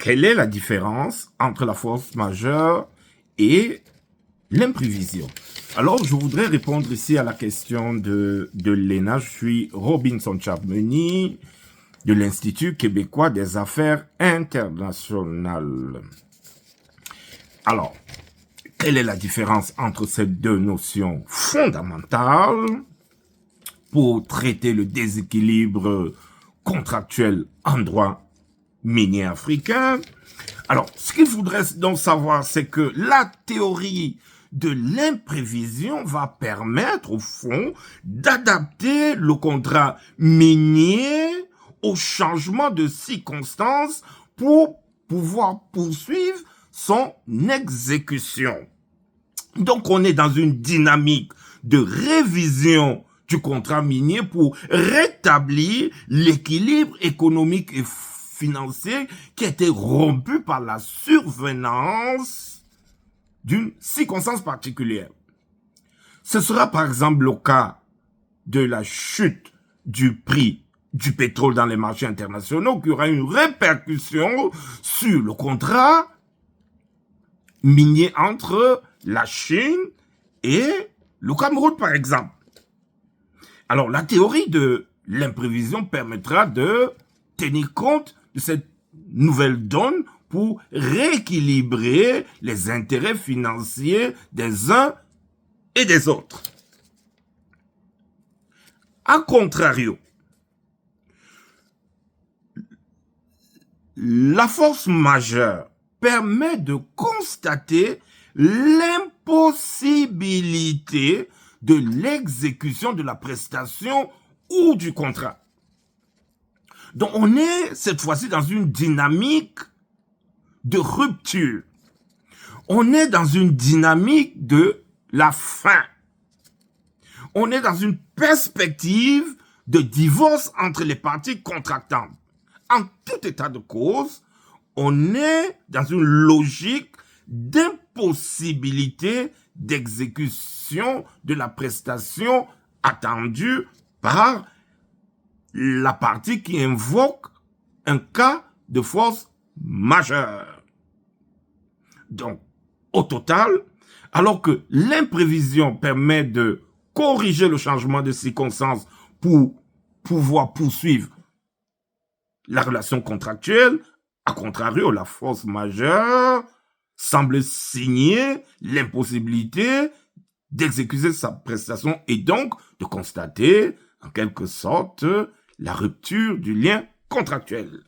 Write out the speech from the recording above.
quelle est la différence entre la force majeure et l'imprévision? Alors, je voudrais répondre ici à la question de Léna. Je suis Robinson Chapmeny de l'Institut québécois des affaires internationales. Alors, quelle est la différence entre ces deux notions fondamentales pour traiter le déséquilibre contractuel en droit minier africain? Alors, ce qu'il faudrait donc savoir, c'est que la théorie de l'imprévision va permettre, au fond, d'adapter le contrat minier au changement de circonstances pour pouvoir poursuivre son exécution. Donc, on est dans une dynamique de révision du contrat minier pour rétablir l'équilibre économique et financier qui a été rompu par la survenance d'une circonstance particulière. Ce sera par exemple le cas de la chute du prix du pétrole dans les marchés internationaux qui aura une répercussion sur le contrat minier entre la Chine et le Cameroun par exemple. Alors la théorie de l'imprévision permettra de tenir compte de cette nouvelle donne pour rééquilibrer les intérêts financiers des uns et des autres. A contrario, la force majeure permet de constater l'impossibilité de l'exécution de la prestation ou du contrat. Donc on est cette fois-ci dans une dynamique de rupture. On est dans une dynamique de la fin. On est dans une perspective de divorce entre les parties contractantes. En tout état de cause, on est dans une logique d'impossibilité d'exécution de la prestation attendue par la partie qui invoque un cas de force majeure. Donc, au total, alors que l'imprévision permet de corriger le changement de circonstances pour pouvoir poursuivre la relation contractuelle, à contrario, la force majeure semble signer l'impossibilité d'exécuter sa prestation et donc de constater, en quelque sorte, la rupture du lien contractuel.